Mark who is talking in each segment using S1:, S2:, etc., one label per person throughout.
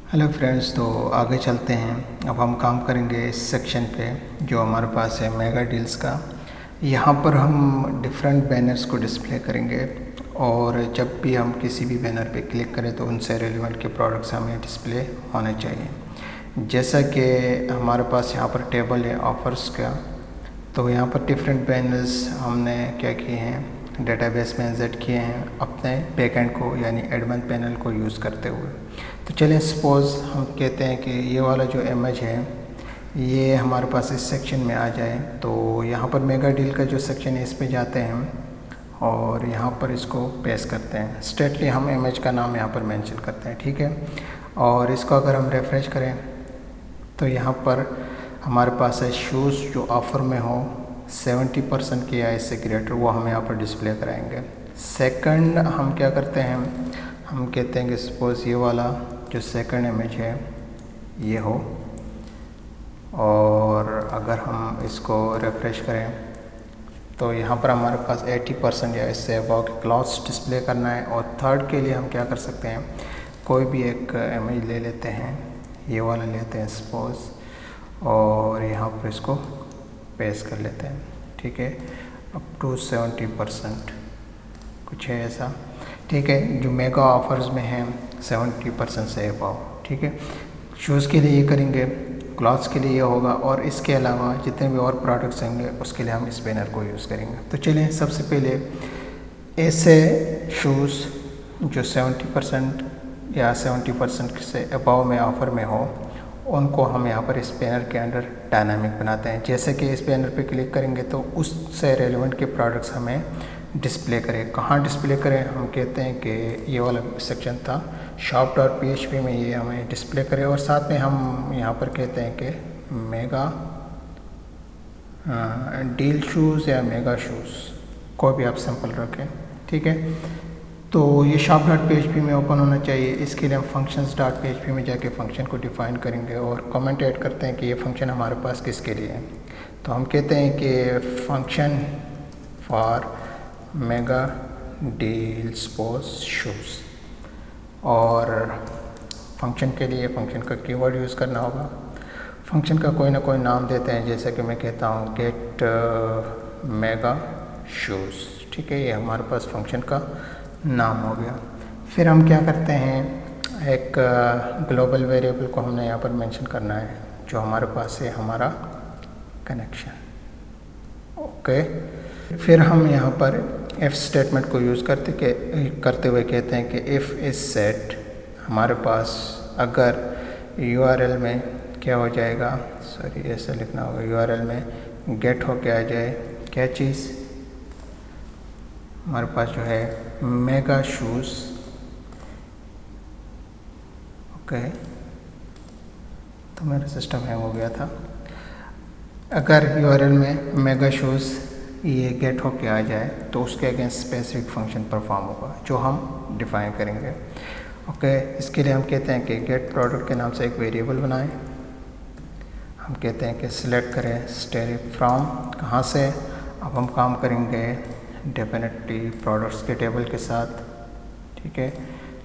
S1: Hello friends, तो आगे चलते हैं। अब हम काम करेंगे इस सेक्शन पे जो हमारे पास है मेगा डील्स का। यहाँ पर हम डिफरेंट बैनर्स को डिस्प्ले करेंगे और जब भी हम किसी भी बैनर पे क्लिक करें तो उनसे रेलिवेंट के प्रोडक्ट्स हमें डिस्प्ले होने चाहिए। जैसा कि हमारे पास यहाँ पर टेबल है ऑफर्स का, तो यहाँ पर डिफरेंट बैनर्स हमने क्या किए हैं, डेटाबेस में इंसर्ट किए हैं अपने बैकएंड को यानी एडमिन पैनल को यूज़ करते हुए। तो चलिए सपोज़ हम कहते हैं कि ये वाला जो इमेज है ये हमारे पास इस सेक्शन में आ जाए। तो यहाँ पर मेगा डील का जो सेक्शन है इस पे जाते हैं हम और यहाँ पर इसको पेस्ट करते हैं। स्ट्रेटली हम इमेज का नाम यहाँ पर मेंशन करते हैं, ठीक है। और इसको अगर हम रिफ्रेश करें तो यहाँ पर हमारे पास है शूज़ जो ऑफ़र में हो 70% की या इससे ग्रेटर, वो हम यहाँ पर डिस्प्ले कराएंगे। सेकंड हम क्या करते हैं, हम कहते हैं कि सपोज़ ये वाला जो सेकंड इमेज है ये हो, और अगर हम इसको रिफ्रेश करें तो यहाँ पर हमारे पास 80% या इससे अबव के क्लॉथ्स डिस्प्ले करना है। और थर्ड के लिए हम क्या कर सकते हैं, कोई भी एक इमेज ले लेते हैं, ये वाला लेते हैं सपोज़, और यहाँ पर इसको पेस्ट कर लेते हैं, ठीक है। अप टू 70% कुछ है ऐसा, ठीक है, जो मेगा ऑफर्स में हैं 70% से अबव, ठीक है। शूज़ के लिए ये करेंगे, क्लॉथ्स के लिए ये होगा, और इसके अलावा जितने भी और प्रोडक्ट्स होंगे उसके लिए हम इस बैनर को यूज़ करेंगे। तो चलिए सबसे पहले ऐसे शूज़ जो 70% या 70% से अबव में ऑफ़र में हो उनको हम यहाँ पर इस बैनर के अंदर डायनामिक बनाते हैं। जैसे कि इस बैनर पे क्लिक करेंगे तो उससे रेलेवेंट के प्रोडक्ट्स हमें डिस्प्ले करें। कहाँ डिस्प्ले करें, हम कहते हैं कि ये वाला सेक्शन था shop.php में, ये हमें डिस्प्ले करें। और साथ में हम यहाँ पर कहते हैं कि मेगा डील शूज़ या मेगा शूज़, कोई भी आप सिंपल रखें, ठीक है। तो ये shop.php में ओपन होना चाहिए। इसके लिए हम functions.php में जाके फंक्शन को डिफ़ाइन करेंगे और कमेंट ऐड करते हैं कि ये फंक्शन हमारे पास किसके लिए है। तो हम कहते हैं कि function for mega deals post shoes, और फंक्शन के लिए फंक्शन का कीवर्ड यूज़ करना होगा। फंक्शन का कोई ना कोई नाम देते हैं, जैसे कि मैं कहता हूँ गेट मेगा शूज़, ठीक है, ये हमारे पास फंक्शन का नाम हो गया। फिर हम क्या करते हैं, एक ग्लोबल वेरिएबल को हमने यहाँ पर मेंशन करना है जो हमारे पास है हमारा कनेक्शन, ओके। फिर हम यहाँ पर इफ़ स्टेटमेंट को यूज़ करते हुए कहते हैं कि इफ़ इज सेट, हमारे पास अगर URL में क्या हो जाएगा, सॉरी ऐसा लिखना होगा, URL में गेट हो के आ जाए क्या चीज़, हमारे पास जो है मेगा शूज़, ओके। तो मेरा सिस्टम हैंग हो गया था। अगर URL में मेगा शूज़ ये गेट हो के आ जाए तो उसके अगेंस्ट स्पेसिफिक फंक्शन परफॉर्म होगा जो हम डिफ़ाइन करेंगे, ओके। इसके लिए हम कहते हैं कि गेट प्रोडक्ट के नाम से एक वेरिएबल बनाएं। हम कहते हैं कि सिलेक्ट करें स्टेरिक फ्रॉम, कहाँ से, अब हम काम करेंगे डेफिनेटली प्रोडक्ट्स के टेबल के साथ, ठीक है।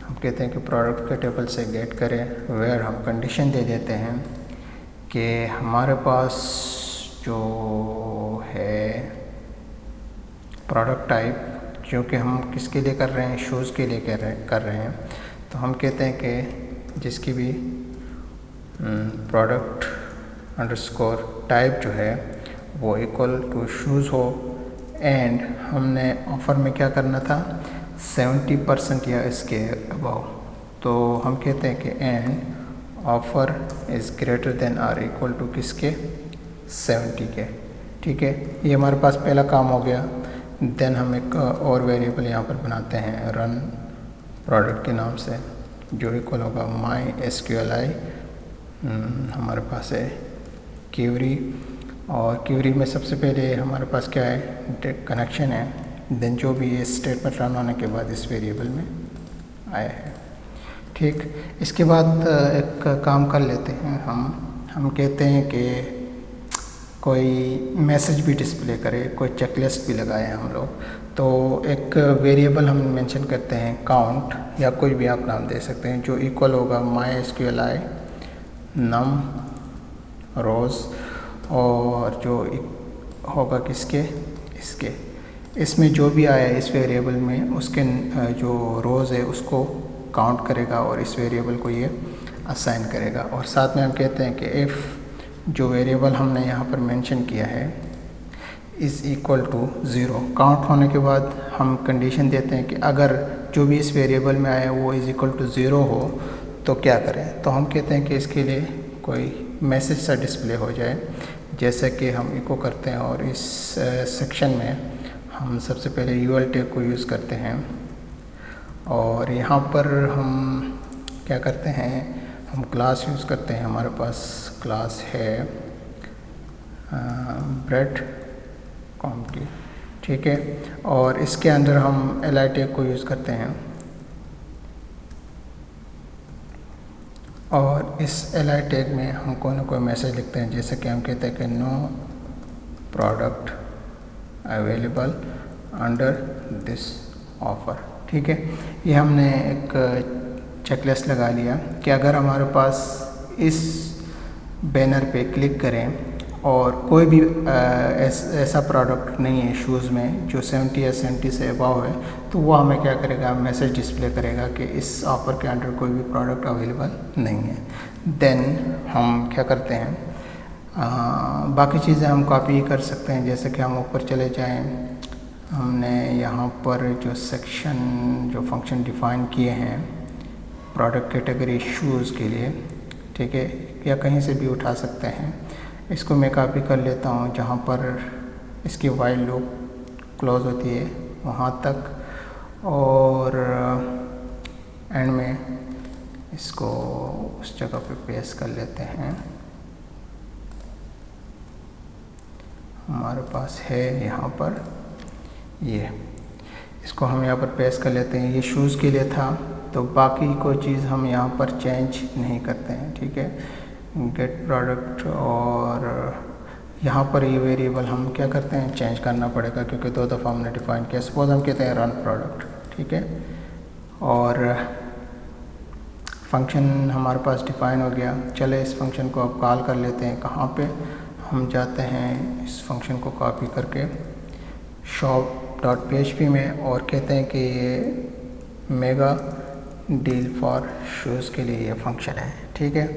S1: हम कहते हैं कि प्रोडक्ट के टेबल से गेट करें, वेयर हम कंडीशन दे देते हैं कि हमारे पास जो है प्रोडक्ट टाइप, जो कि हम किसके लिए कर रहे हैं, शूज़ के लिए कर रहे हैं, तो हम कहते हैं कि जिसकी भी प्रोडक्ट अंडरस्कोर टाइप जो है वो इक्वल टू शूज़ हो। एंड हमने ऑफ़र में क्या करना था, 70% या इसके अबव, तो हम कहते हैं कि and offer is greater than or equal to किसके, 70 के, ठीक है। ये हमारे पास पहला काम हो गया। देन हम एक और वेरिएबल यहाँ पर बनाते हैं रन प्रोडक्ट के नाम से, जो इक्वल होगा MySQLi, हमारे पास है क्यूरी, और क्यूरी में सबसे पहले हमारे पास क्या है, कनेक्शन है। देन जो भी ये स्टेटमेंट रन होने के बाद इस वेरिएबल में आया है, ठीक। इसके बाद एक काम कर लेते हैं, हम कहते हैं कि कोई मैसेज भी डिस्प्ले करे, कोई चेकलिस्ट भी लगाए हम लोग। तो एक वेरिएबल हम मेंशन करते हैं काउंट, या कोई भी आप नाम दे सकते हैं, जो इक्वल होगा MySQLi num rows, और जो होगा किसके, इसके, इसमें जो भी आया इस वेरिएबल में उसके जो रोज़ है उसको काउंट करेगा और इस वेरिएबल को ये असाइन करेगा। और साथ में हम कहते हैं कि इफ़ जो वेरिएबल हमने यहाँ पर मेंशन किया है इज़ इक्वल टू 0, काउंट होने के बाद हम कंडीशन देते हैं कि अगर जो भी इस वेरिएबल में आया वो इज़ इक्वल टू 0 हो तो क्या करें। तो हम कहते हैं कि इसके लिए कोई मैसेज सा डिस्प्ले हो जाए, जैसा कि हम इको करते हैं। और इस सेक्शन में हम सबसे पहले UL टैग को यूज़ करते हैं, और यहाँ पर हम क्या करते हैं, हम क्लास यूज़ करते हैं। हमारे पास क्लास है ब्रेड कॉम की, ठीक है। और इसके अंदर हम li टैग को यूज़ करते हैं, और इस li टैग में हम कोई ना कोई मैसेज लिखते हैं, जैसे कि हम कहते हैं कि no product available under this offer, ठीक है। ये हमने एक चेकलिस्ट लगा लिया कि अगर हमारे पास इस बैनर पे क्लिक करें और कोई भी ऐसा प्रोडक्ट नहीं है शूज़ में जो 70 या 70 से अबव है, तो वो हमें क्या करेगा, मैसेज डिस्प्ले करेगा कि इस ऑफ़र के अंडर कोई भी प्रोडक्ट अवेलेबल नहीं है। देन हम क्या करते हैं, बाकी चीज़ें हम कॉपी कर सकते हैं। जैसे कि हम ऊपर चले जाएं, हमने यहाँ पर जो सेक्शन जो फंक्शन डिफ़ाइन किए हैं प्रोडक्ट कैटेगरी शूज़ के लिए, ठीक है, या कहीं से भी उठा सकते हैं। इसको मैं कॉपी कर लेता हूँ जहाँ पर इसकी वाइल लूप क्लोज होती है वहाँ तक, और एंड में इसको उस जगह पे पेस्ट कर लेते हैं। हमारे पास है यहाँ पर ये, इसको हम यहाँ पर पेस्ट कर लेते हैं। ये शूज़ के लिए था, तो बाकी कोई चीज़ हम यहाँ पर चेंज नहीं करते हैं, ठीक है। गेट प्रोडक्ट, और यहाँ पर ये वेरिएबल हम क्या करते हैं, चेंज करना पड़ेगा क्योंकि 2 दफ़ा हमने डिफ़ाइन किया। सपोज हम कहते हैं रन प्रोडक्ट, ठीक है, और फंक्शन हमारे पास डिफ़ाइन हो गया। चले इस फंक्शन को अब कॉल कर लेते हैं। कहाँ पे, हम जाते हैं इस फंक्शन को कॉपी करके shop.php में, और कहते हैं कि ये मेगा डील फॉर शूज़ के लिए ये फंक्शन है, ठीक है।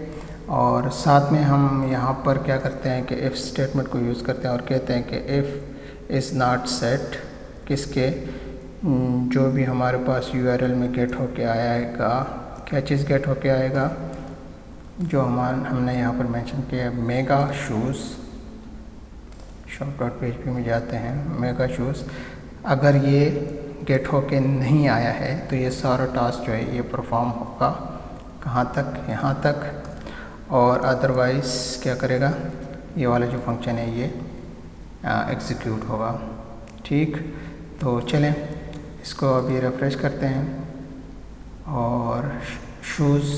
S1: और साथ में हम यहाँ पर क्या करते हैं कि इफ़ स्टेटमेंट को यूज़ करते हैं और कहते हैं कि इफ़ इज़ नॉट सेट किसके, जो भी हमारे पास URL में गेट होके आएगा, क्या चीज़ गेट होके आएगा, जो हमने यहाँ पर मेंशन किया मेगा शूज़। shop.php में जाते हैं, मेगा शूज़। अगर ये गेट होके नहीं आया है तो ये सारा टास्क जो है ये परफॉर्म होगा, कहाँ तक, यहाँ तक। और अदरवाइज़ क्या करेगा, ये वाला जो फंक्शन है ये एग्जीक्यूट होगा, ठीक। तो चलें इसको अभी रिफ्रेश करते हैं, और शूज़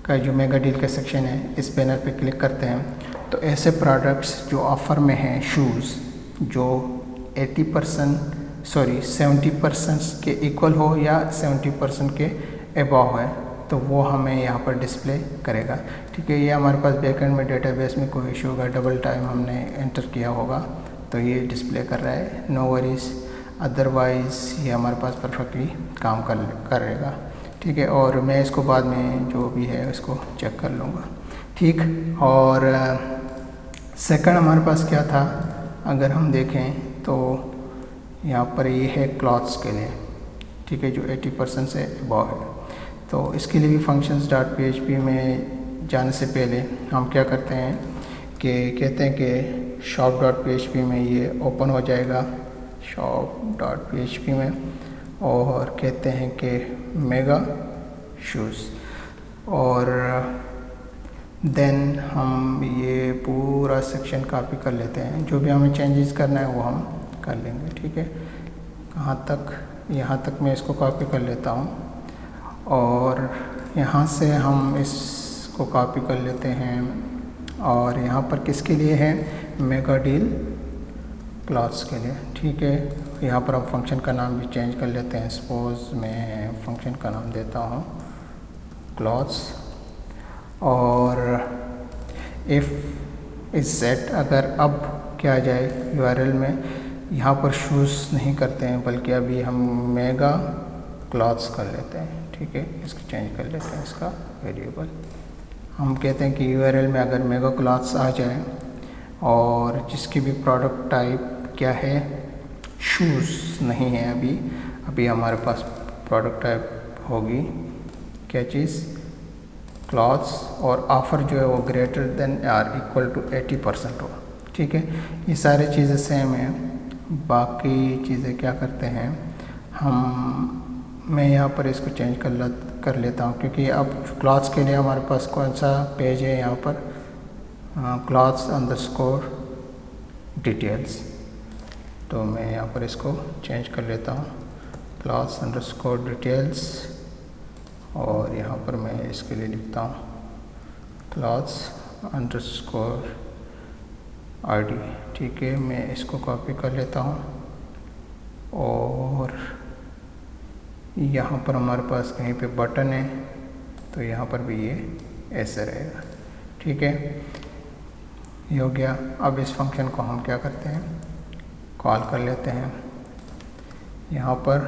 S1: का जो मेगा डील का सेक्शन है इस बैनर पे क्लिक करते हैं। तो ऐसे प्रोडक्ट्स जो ऑफ़र में हैं शूज़, जो 70% के इक्वल हो या 70% के अबव है, तो वो हमें यहाँ पर डिस्प्ले करेगा, ठीक है। ये हमारे पास बैकएंड में डेटाबेस में कोई इशू होगा, डबल टाइम हमने एंटर किया होगा तो ये डिस्प्ले कर रहा है, नो वरीज़। अदरवाइज़ ये हमारे पास परफेक्टली काम करेगा, ठीक है। और मैं इसको बाद में जो भी है इसको चेक कर लूँगा, ठीक। और सेकंड हमारे पास क्या था, अगर हम देखें तो यहाँ पर ये है क्लॉथ्स के लिए, ठीक है, जो 80% से अबव है। तो इसके लिए भी functions.php में जाने से पहले हम क्या करते हैं कि कहते हैं कि shop.php में ये ओपन हो जाएगा, shop.php में, और कहते हैं कि मेगा शूज़, और देन हम ये पूरा सेक्शन कॉपी कर लेते हैं। जो भी हमें चेंजेस करना है वो हम कर लेंगे, ठीक है। कहाँ तक, यहाँ तक मैं इसको कॉपी कर लेता हूँ, और यहाँ से हम इसको कॉपी कर लेते हैं, और यहाँ पर किसके लिए है, मेगा डील क्लॉथ्स के लिए, ठीक है। यहाँ पर हम फंक्शन का नाम भी चेंज कर लेते हैं। सपोज़ मैं फंक्शन का नाम देता हूँ क्लॉथ्स, और इफ़ इज सेट, अगर अब क्या आ जाए यूआरएल में, यहाँ पर शूज़ नहीं करते हैं बल्कि अभी हम मेगा क्लॉथ्स कर लेते हैं। ठीक है, इसको चेंज कर लेते हैं इसका वेरिएबल। हम कहते हैं कि यूआरएल में अगर मेगा क्लॉथ्स आ जाए और जिसकी भी प्रोडक्ट टाइप क्या है, शूज़ नहीं है, अभी हमारे पास प्रोडक्ट टाइप होगी क्या चीज़, क्लॉथ्स, और ऑफ़र जो है वो greater than or equal to 80% हो। ठीक है, ये सारी चीज़ें सेम हैं। बाकी चीज़ें क्या करते हैं मैं यहाँ पर इसको चेंज कर लेता हूँ, क्योंकि अब क्लॉथ्स के लिए हमारे पास कौन सा पेज है यहाँ पर, क्लॉथ्स अंडरस्कोर डिटेल्स। तो मैं यहाँ पर इसको चेंज कर लेता हूँ, क्लॉथ्स अंडरस्कोर डिटेल्स, और यहाँ पर मैं इसके लिए लिखता हूँ क्लॉथ्स अंडरस्कोर आईडी। ठीक है, मैं इसको कॉपी कर लेता हूँ, और यहाँ पर हमारे पास कहीं पे बटन है तो यहाँ पर भी ये ऐसे रहेगा। ठीक है, ये हो गया। अब इस फंक्शन को हम क्या करते हैं, कॉल कर लेते हैं यहाँ पर,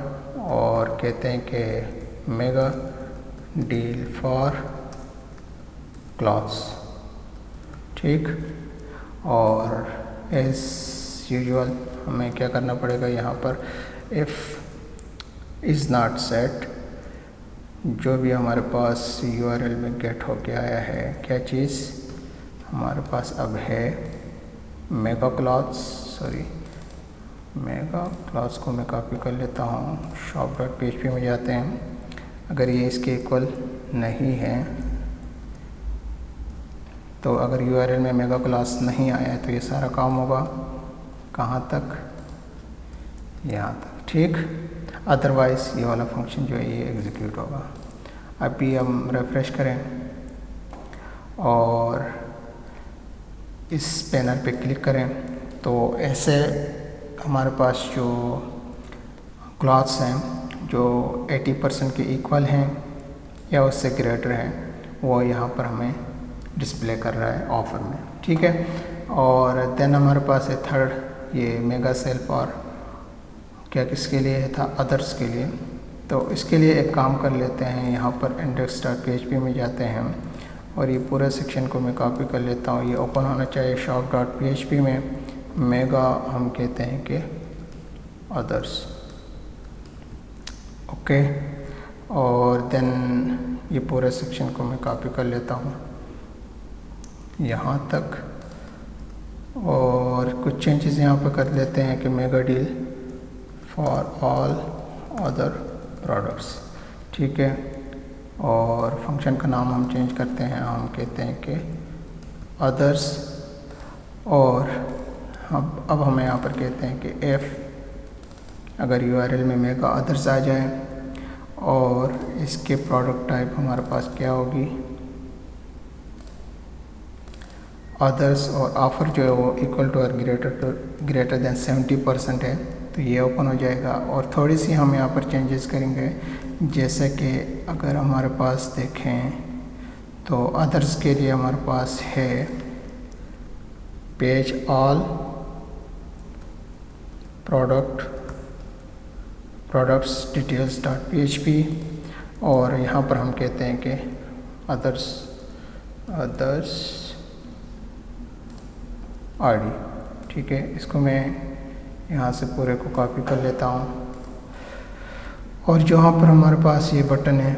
S1: और कहते हैं कि मेगा डील फॉर क्लॉथ्स। ठीक, और एज यूजुअल हमें क्या करना पड़ेगा यहाँ पर, इफ़ इज़ नॉट सेट, जो भी हमारे पास यूआरएल में गेट होके आया है, क्या चीज़ हमारे पास अब है मेगा क्लॉथ्स को मैं कॉपी कर लेता हूँ, shop.php में जाते हैं। अगर ये इसके इक्वल नहीं है, तो अगर यूआरएल में मेगा क्लॉथ्स नहीं आया तो ये सारा काम होगा कहाँ तक, यहाँ तक। ठीक, अदरवाइज़ ये वाला फंक्शन जो है ये एग्जीक्यूट होगा। अभी हम रिफ्रेश करें और इस पैनल पे क्लिक करें, तो ऐसे हमारे पास जो क्लॉथ्स हैं जो 80% के इक्वल हैं या उससे ग्रेटर हैं, वो यहाँ पर हमें डिस्प्ले कर रहा है ऑफ़र में। ठीक है, और देन हमारे पास है थर्ड, ये मेगा सेल फॉर क्या किसके लिए था, अदर्स के लिए। तो इसके लिए एक काम कर लेते हैं, यहाँ पर index.php में जाते हैं और ये पूरा सेक्शन को मैं कॉपी कर लेता हूँ। ये ओपन होना चाहिए shop.php में, मेगा हम कहते हैं कि अदर्स। ओके, और देन ये पूरे सेक्शन को मैं कॉपी कर लेता हूँ यहाँ तक, और कुछ चेंजेस यहाँ पर कर लेते हैं कि mega deal for all other products. ठीक है, और फंक्शन का नाम हम चेंज करते हैं, हम कहते हैं कि अदर्स, और अब हमें यहाँ पर कहते हैं कि एफ अगर यूआरएल में मेगा अदर्स आ जाए और इसके प्रोडक्ट टाइप हमारे पास क्या होगी, अदर्स, और ऑफ़र जो है वो इक्वल टू और ग्रेटर देन 70% है, तो ये ओपन हो जाएगा। और थोड़ी सी हम यहाँ पर चेंजेस करेंगे, जैसे कि अगर हमारे पास देखें तो अदर्स के लिए हमारे पास है पेज ऑल प्रोडक्ट्स डिटेल्स.php, और यहाँ पर हम कहते हैं कि अदर्स आईडी। ठीक है, इसको मैं यहाँ से पूरे को कॉपी कर लेता हूँ, और जहाँ पर हमारे पास ये बटन है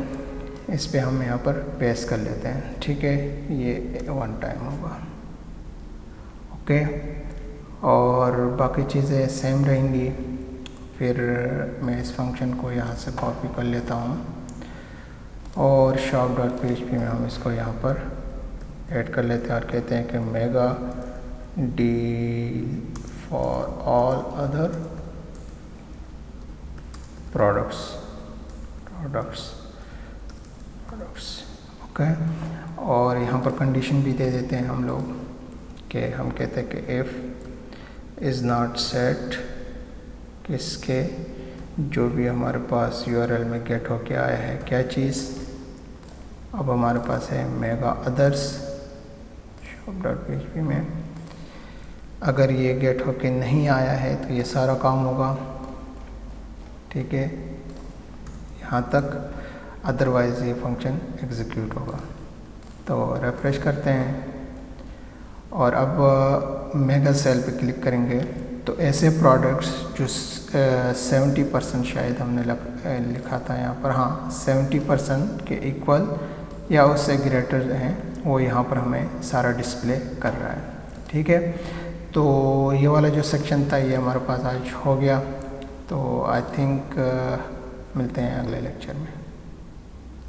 S1: इस पे हम यहाँ पर पेस्ट कर लेते हैं। ठीक है, ये वन टाइम होगा। ओके, और बाकी चीज़ें सेम रहेंगी। फिर मैं इस फंक्शन को यहाँ से कॉपी कर लेता हूँ, और shop.php में हम इसको यहाँ पर ऐड कर लेते हैं और कहते हैं कि mega deal for all other products. Okay, और यहाँ पर कंडीशन भी दे देते हैं हम लोग कि हम कहते हैं कि इफ़ इज़ नॉट सेट किसके, जो भी हमारे पास यूआरएल में गेट होके आया है क्या चीज़, अब हमारे पास है मेगा अदर्स shop.php में। अगर ये गेट होके नहीं आया है तो ये सारा काम होगा, ठीक है, यहाँ तक, अदरवाइज़ ये फंक्शन एग्जीक्यूट होगा। तो रिफ्रेश करते हैं और अब मेगा सेल पे क्लिक करेंगे तो ऐसे प्रोडक्ट्स जो 70% शायद हमने लिखा था यहाँ पर, हाँ 70% के इक्वल या उससे ग्रेटर हैं, वो यहाँ पर हमें सारा डिस्प्ले कर रहा है, ठीक है। तो ये वाला जो सेक्शन था ये हमारे पास आज हो गया। तो आई थिंक मिलते हैं अगले लेक्चर में।